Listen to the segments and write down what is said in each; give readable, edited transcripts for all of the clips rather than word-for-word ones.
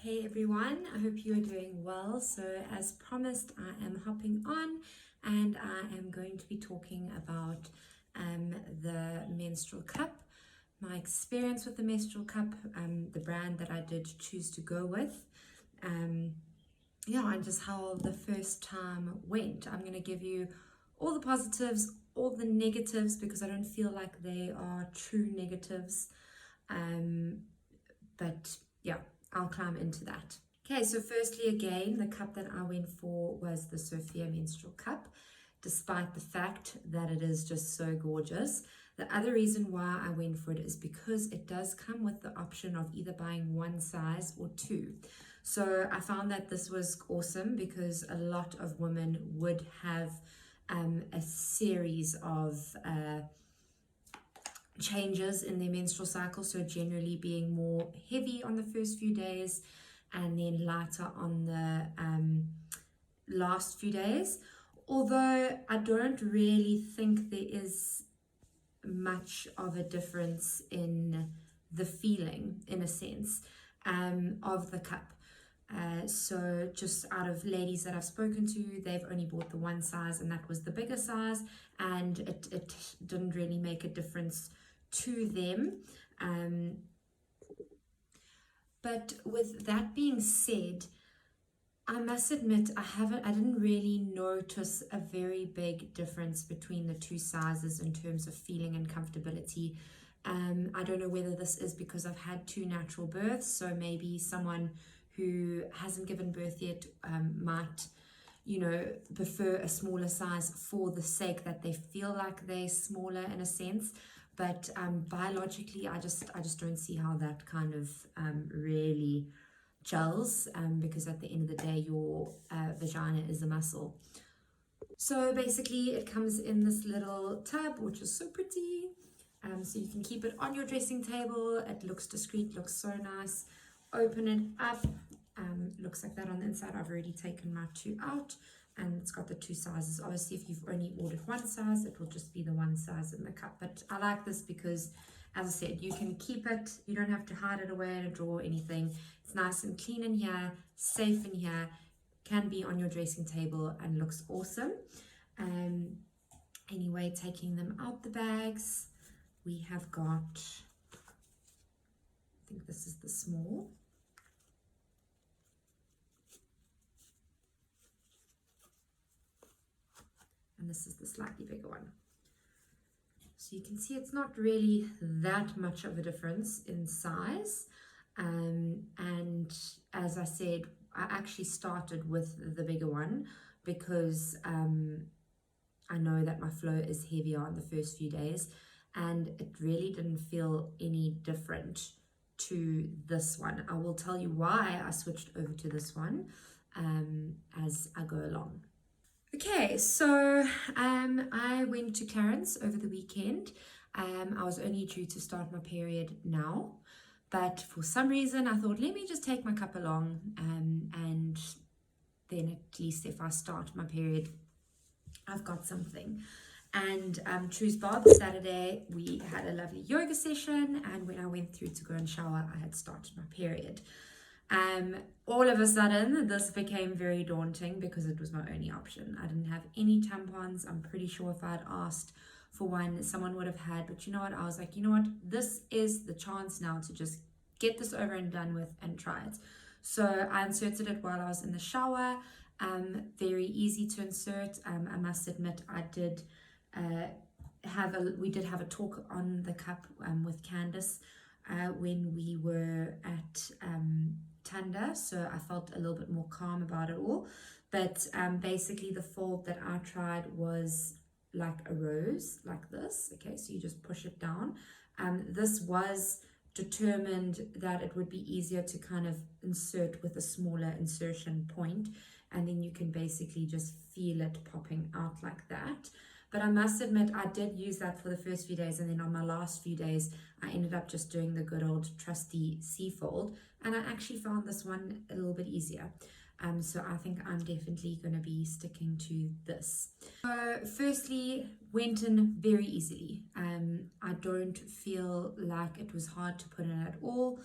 Hey everyone, I hope you are doing well. So as promised, I am hopping on and I am going to be talking about the menstrual cup, my experience with the menstrual cup, the brand that I did choose to go with, and just how the first time went. I'm going to give you all the positives, all the negatives, because I don't feel like they are true negatives. But yeah, I'll climb into that. Okay, so firstly, again, the cup that I went for was the Sofia Menstrual cup, despite the fact that it is just so gorgeous. The other reason why I went for it is because it does come with the option of either buying one size or two. So I found that this was awesome because a lot of women would have a series of changes in their menstrual cycle, so generally being more heavy on the first few days and then lighter on the last few days. Although I don't really think there is much of a difference in the feeling, in a sense, of the cup. So just out of ladies that I've spoken to, they've only bought the one size and that was the bigger size, and it didn't really make a difference to them. But with that being said, I must admit I didn't really notice a very big difference between the two sizes in terms of feeling and comfortability. I don't know whether this is because I've had two natural births, so maybe someone who hasn't given birth yet might, prefer a smaller size for the sake that they feel like they're smaller in a sense. But biologically, I just don't see how that kind of really gels, because at the end of the day, your vagina is a muscle. So basically, it comes in this little tub, which is so pretty. So you can keep it on your dressing table. It looks discreet, looks so nice. Open it up. Looks like that on the inside. I've already taken my two out, and it's got the two sizes. Obviously, if you've only ordered one size, it will just be the one size in the cup. But I like this because, as I said, you can keep it. You don't have to hide it away in a drawer or anything. It's nice and clean in here, safe in here, can be on your dressing table and looks awesome. Anyway, taking them out the bags, we have got, I think this is the small. And this is the slightly bigger one. So you can see it's not really that much of a difference in size. And as I said, I actually started with the bigger one because I know that my flow is heavier on the first few days, and it really didn't feel any different to this one. I will tell you why I switched over to this one as I go along. Okay, so I went to Clarence over the weekend. I was only due to start my period now, but for some reason I thought, let me just take my cup along, and then at least if I start my period, I've got something. And truth bar, the Saturday we had a lovely yoga session, and when I went through to go and shower, I had started my period. All of a sudden this became very daunting because it was my only option. I didn't have any tampons. I'm pretty sure if I had asked for one, someone would have had, but you know what, I was like, you know what, this is the chance now to just get this over and done with and try it. So I inserted it while I was in the shower. Very easy to insert. I must admit, I did we did have a talk on the cup with Candace when we were at Tanda, so I felt a little bit more calm about it all. But basically the fold that I tried was like a rose, like this. Okay, so you just push it down. This was determined that it would be easier to kind of insert with a smaller insertion point, and then you can basically just feel it popping out like that. But I must admit, I did use that for the first few days, and then on my last few days, I ended up just doing the good old trusty C-fold, and I actually found this one a little bit easier. So I think I'm definitely going to be sticking to this. So firstly, went in very easily. I don't feel like it was hard to put in at all.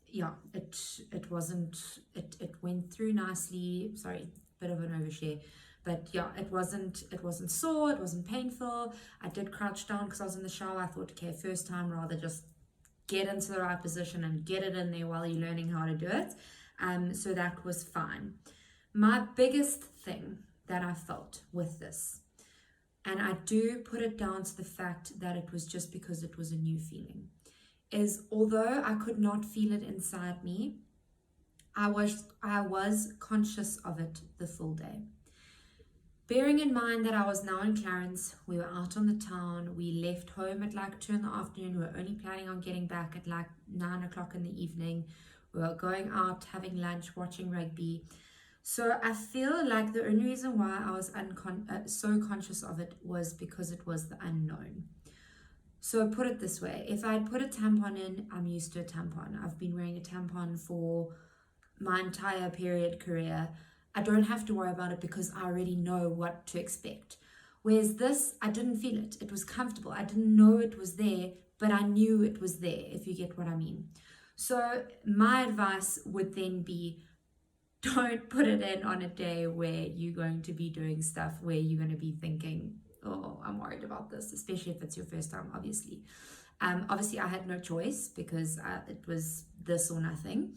yeah, it wasn't, it went through nicely. Sorry, bit of an overshare. But yeah, it wasn't sore, it wasn't painful. I did crouch down because I was in the shower. I thought, okay, first time, rather just get into the right position and get it in there while you're learning how to do it. So that was fine. My biggest thing that I felt with this, and I do put it down to the fact that it was just because it was a new feeling, is although I could not feel it inside me, I was conscious of it the full day. Bearing in mind that I was now in Clarence, we were out on the town, we left home at like 2 in the afternoon, we were only planning on getting back at like 9 o'clock in the evening, we were going out, having lunch, watching rugby. So I feel like the only reason why I was so conscious of it was because it was the unknown. So put it this way, if I had put a tampon in, I'm used to a tampon. I've been wearing a tampon for my entire period career. I don't have to worry about it because I already know what to expect. Whereas this, I didn't feel it. It was comfortable. I didn't know it was there, but I knew it was there, if you get what I mean. So my advice would then be, don't put it in on a day where you're going to be doing stuff where you're going to be thinking, oh, I'm worried about this, especially if it's your first time, obviously. Obviously, I had no choice because it was this or nothing.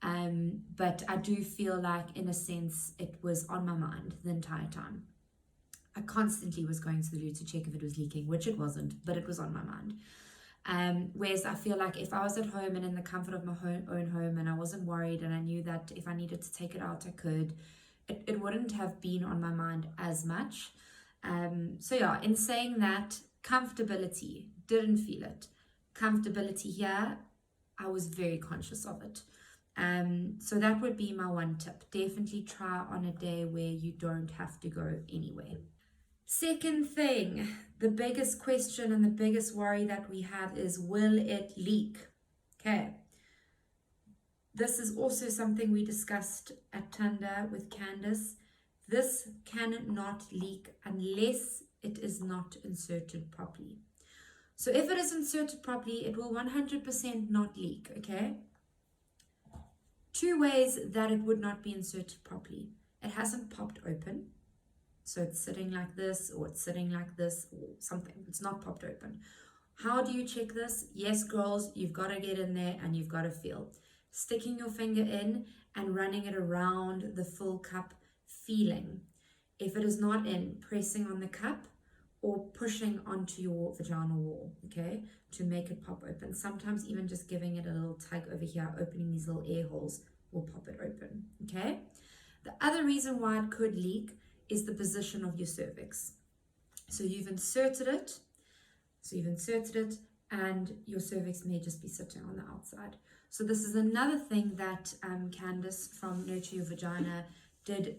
But I do feel like, in a sense, it was on my mind the entire time. I constantly was going to the loo to check if it was leaking, which it wasn't, but it was on my mind. Whereas I feel like if I was at home and in the comfort of my own home and I wasn't worried and I knew that if I needed to take it out, I could, it wouldn't have been on my mind as much. So yeah, in saying that, comfortability, didn't feel it. Comfortability here, I was very conscious of it. So that would be my one tip. Definitely try on a day where you don't have to go anywhere. Second thing, the biggest question and the biggest worry that we have is, will it leak? Okay. This is also something we discussed at Tanda with Candice. This cannot leak unless it is not inserted properly. So if it is inserted properly, it will 100% not leak, okay? 2 ways that it would not be inserted properly. It hasn't popped open. So it's sitting like this, or it's sitting like this, or something. It's not popped open. How do you check this? Yes, girls, you've got to get in there and you've got to feel. Sticking your finger in and running it around the full cup, feeling. If it is not in, pressing on the cup or pushing onto your vaginal wall, okay, to make it pop open. Sometimes even just giving it a little tug over here, opening these little air holes will pop it open, okay? The other reason why it could leak is the position of your cervix. So you've inserted it, and your cervix may just be sitting on the outside. So this is another thing that Candice from Nurture Your Vagina did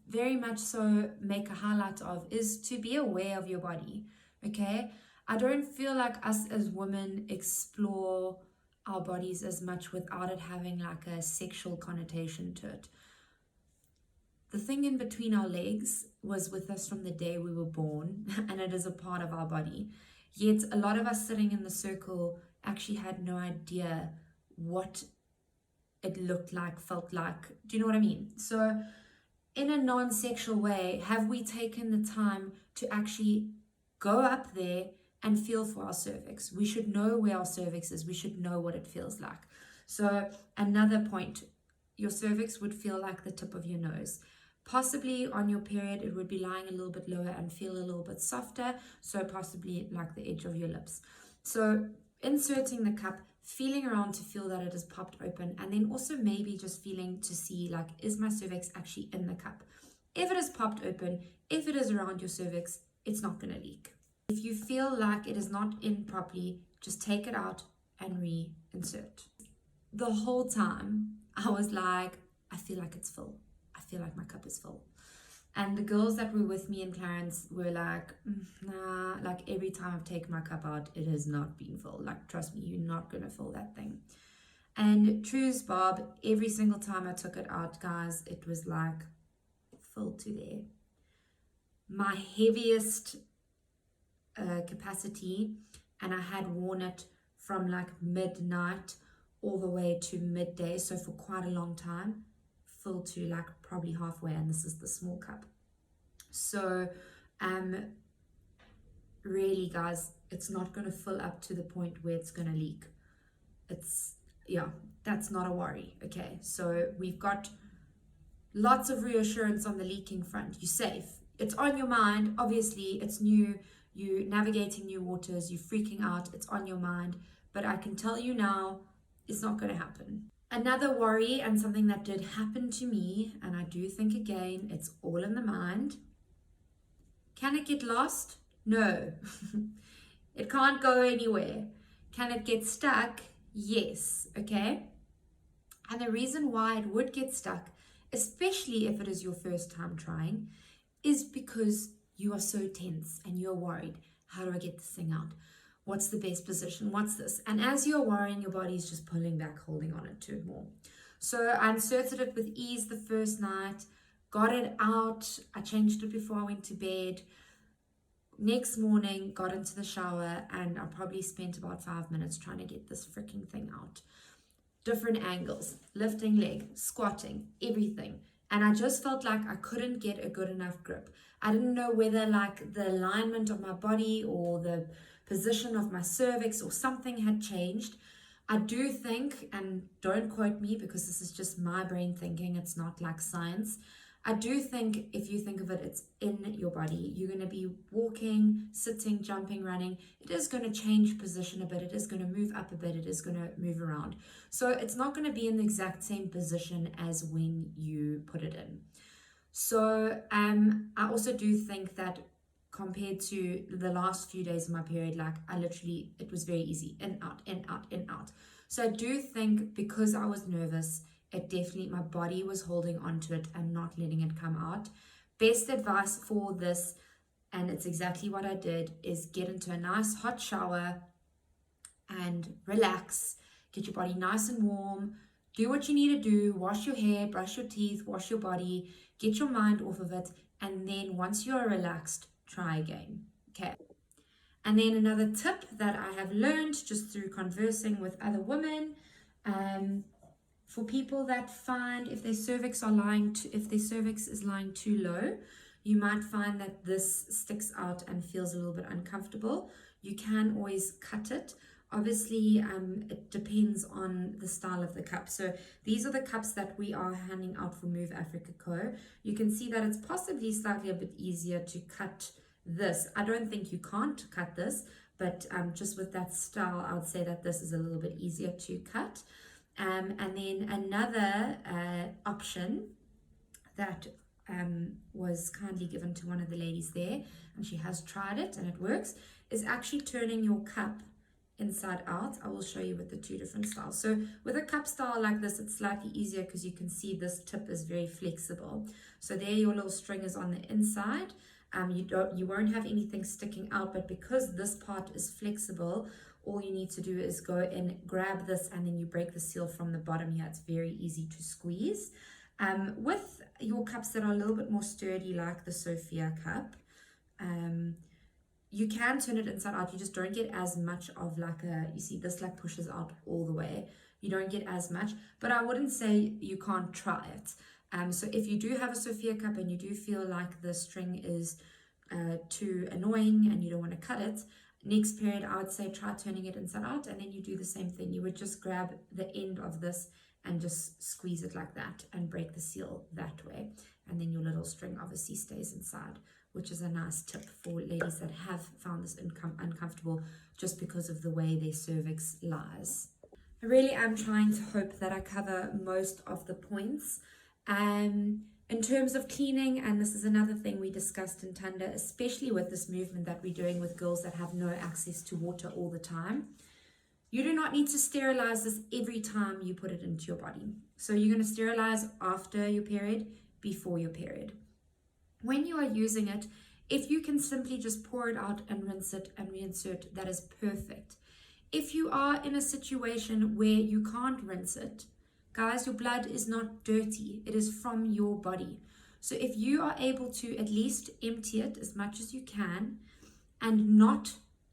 very much so make a highlight of, is to be aware of your body, okay? I don't feel like us as women explore our bodies as much without it having like a sexual connotation to it. The thing in between our legs was with us from the day we were born, and it is a part of our body. Yet a lot of us sitting in the circle actually had no idea what it looked like, felt like. Do you know what I mean? So in a non-sexual way, have we taken the time to actually go up there and feel for our cervix? We should know where our cervix is. We should know what it feels like. So another point, your cervix would feel like the tip of your nose. Possibly on your period, it would be lying a little bit lower and feel a little bit softer, so possibly like the edge of your lips. So inserting the cup, feeling around to feel that it is popped open, and then also maybe just feeling to see, like, is my cervix actually in the cup? If it is popped open, if it is around your cervix, it's not going to leak. If you feel like it is not in properly, just take it out and reinsert. The whole time, I was like, I feel like it's full. I feel like my cup is full. And the girls that were with me in Clarence were like, nah, like every time I've taken my cup out, it has not been full. Like, trust me, you're not going to fill that thing. And true's Bob, every single time I took it out, guys, it was like full to there. My heaviest capacity, and I had worn it from like midnight all the way to midday, so for quite a long time, full to like probably halfway, and this is the small cup. So really guys, it's not going to fill up to the point where it's going to leak. It's, yeah, that's not a worry. Okay, so we've got lots of reassurance on the leaking front. You're safe. It's on your mind. Obviously, it's new. You're navigating new waters. You're freaking out. It's on your mind. But I can tell you now, it's not going to happen. Another worry, and something that did happen to me, and I do think again, it's all in the mind. Can it get lost? No. It can't go anywhere. Can it get stuck? Yes. Okay. And the reason why it would get stuck, especially if it is your first time trying, is because you are so tense and you're worried. How do I get this thing out? What's the best position? What's this? And as you're worrying, your body's just pulling back, holding on it to it more. So I inserted it with ease the first night, got it out. I changed it before I went to bed. Next morning, got into the shower, and I probably spent about 5 minutes trying to get this freaking thing out. Different angles, lifting leg, squatting, everything. And I just felt like I couldn't get a good enough grip. I didn't know whether like the alignment of my body or the position of my cervix or something had changed. I do think, and don't quote me because this is just my brain thinking, it's not like science. I do think if you think of it, it's in your body. You're going to be walking, sitting, jumping, running. It is going to change position a bit. It is going to move up a bit. It is going to move around. So it's not going to be in the exact same position as when you put it in. So I also do think that compared to the last few days of my period, like it was very easy. In, out, in, out, in, out. So I do think because I was nervous, my body was holding on to it and not letting it come out. Best advice for this, and it's exactly what I did, is get into a nice hot shower and relax, get your body nice and warm, do what you need to do, wash your hair, brush your teeth, wash your body, get your mind off of it, and then once you are relaxed, try again. Okay. And then another tip that I have learned just through conversing with other women, for people that find if their cervix is lying too low, you might find that this sticks out and feels a little bit uncomfortable. You can always cut it. Obviously, it depends on the style of the cup. So these are the cups that we are handing out for Move Africa Co. You can see that it's possibly slightly a bit easier to cut this. I don't think you can't cut this, but just with that style, I would say that this is a little bit easier to cut. And then another option that was kindly given to one of the ladies there, and she has tried it and it works, is actually turning your cup inside out. I will show you with the two different styles. So with a cup style like this, it's slightly easier because you can see this tip is very flexible. So there your little string is on the inside. You won't have anything sticking out, but because this part is flexible, all you need to do is go and grab this, and then you break the seal from the bottom here. It's very easy to squeeze. With your cups that are a little bit more sturdy, like the Sofia cup, you can turn it inside out. You just don't get as much of you see this like pushes out all the way. You don't get as much, but I wouldn't say you can't try it. So if you do have a Sofia cup and you do feel like the string is too annoying and you don't want to cut it, next period I would say try turning it inside out, and then you do the same thing. You would just grab the end of this and just squeeze it like that and break the seal that way, and then your little string obviously stays inside, which is a nice tip for ladies that have found this uncomfortable just because of the way their cervix lies. I really am trying to hope that I cover most of the points. In terms of cleaning, and this is another thing we discussed in Tanda, especially with this movement that we're doing with girls that have no access to water all the time, you do not need to sterilize this every time you put it into your body. So you're going to sterilize after your period, before your period. When you are using it, if you can simply just pour it out and rinse it and reinsert, that is perfect. If you are in a situation where you can't rinse it, guys, your blood is not dirty. It is from your body. So if you are able to at least empty it as much as you can and not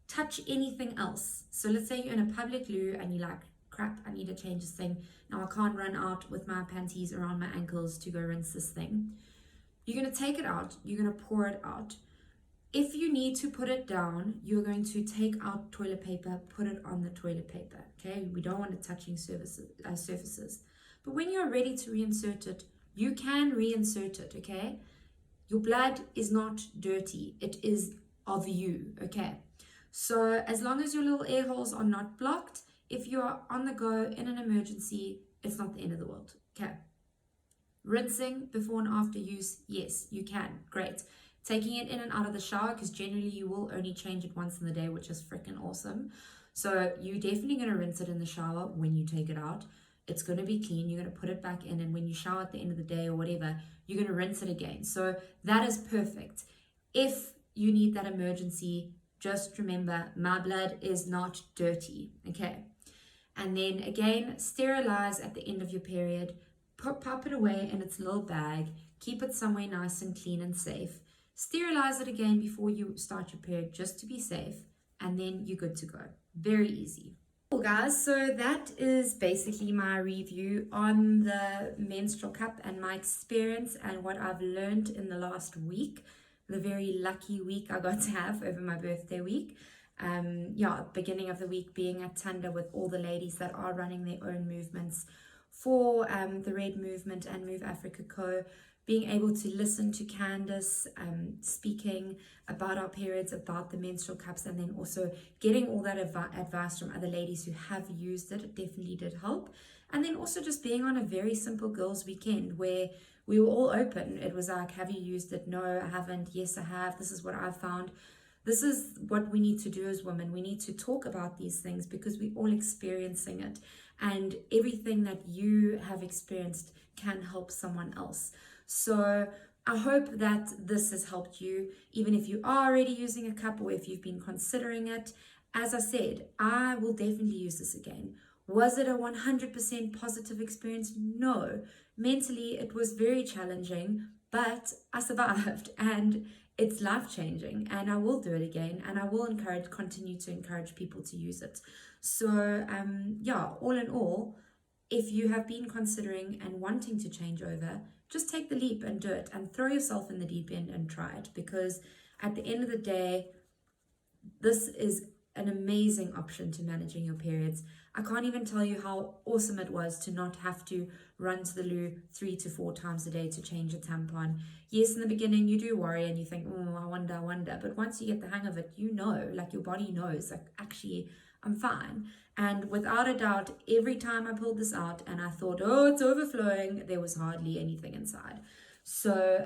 touch anything else. So let's say you're in a public loo and you're like, crap, I need to change this thing. Now I can't run out with my panties around my ankles to go rinse this thing. You're going to take it out, you're going to pour it out. If you need to put it down, you're going to take out toilet paper, put it on the toilet paper, okay? We don't want it touching surfaces. But when you're ready to reinsert it, you can reinsert it, okay? Your blood is not dirty. It is of you, okay? So as long as your little air holes are not blocked, if you are on the go in an emergency, it's not the end of the world, okay? Rinsing before and after use, yes, you can, great. Taking it in and out of the shower, because generally you will only change it once in the day, which is freaking awesome. So you're definitely going to rinse it in the shower when you take it out. It's going to be clean. You're going to put it back in, and when you shower at the end of the day or whatever, you're going to rinse it again. So that is perfect. If you need that emergency, just remember, my blood is not dirty, okay? And then again, sterilize at the end of your period. Pop it away in its little bag. Keep it somewhere nice and clean and safe. Sterilize it again before you start your period, just to be safe, and then you're good to go. Very easy. Cool, guys, so that is basically my review on the menstrual cup and my experience and what I've learned in the last week, the very lucky week I got to have over my birthday week. Beginning of the week being at Tanda with all the ladies that are running their own movements for the Red Movement and Move Africa Co., being able to listen to Candace speaking about our periods, about the menstrual cups, and then also getting all that advice from other ladies who have used it. It definitely did help. And then also just being on a very simple girls' weekend where we were all open. It was like, have you used it? No, I haven't. Yes, I have. This is what I've found. This is what we need to do as women. We need to talk about these things because we're all experiencing it. And everything that you have experienced can help someone else. So I hope that this has helped you, even if you are already using a cup or if you've been considering it. As I said, I will definitely use this again. Was it a 100% positive experience? No. Mentally, it was very challenging, but I survived and it's life-changing, and I will do it again, and I will continue to encourage people to use it. So all in all, if you have been considering and wanting to change over, just take the leap and do it, and throw yourself in the deep end and try it, because at the end of the day, this is an amazing option to managing your periods. I can't even tell you how awesome it was to not have to run to the loo 3 to 4 times a day to change a tampon. Yes, in the beginning you do worry and you think, oh, I wonder. But once you get the hang of it, you know, like your body knows, like actually I'm fine. And without a doubt, every time I pulled this out and I thought, oh, it's overflowing, there was hardly anything inside. So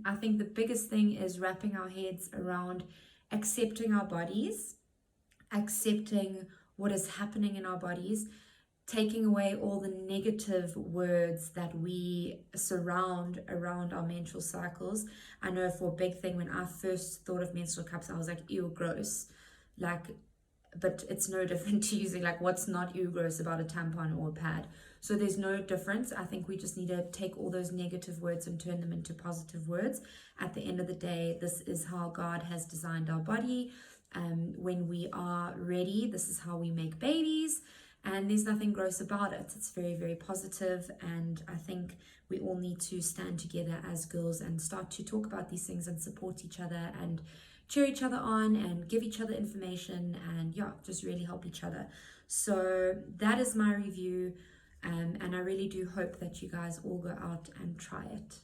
I think the biggest thing is wrapping our heads around accepting our bodies, accepting what is happening in our bodies, taking away all the negative words that we surround around our menstrual cycles. I know for a big thing, when I first thought of menstrual cups, I was like, ew, gross. But it's no different to using, what's not ew gross about a tampon or a pad? So there's no difference. I think we just need to take all those negative words and turn them into positive words. At the end of the day, this is how God has designed our body. When we are ready, this is how we make babies, and there's nothing gross about it. It's very, very positive, and I think we all need to stand together as girls and start to talk about these things and support each other and cheer each other on and give each other information and just really help each other. So that is my review, and I really do hope that you guys all go out and try it.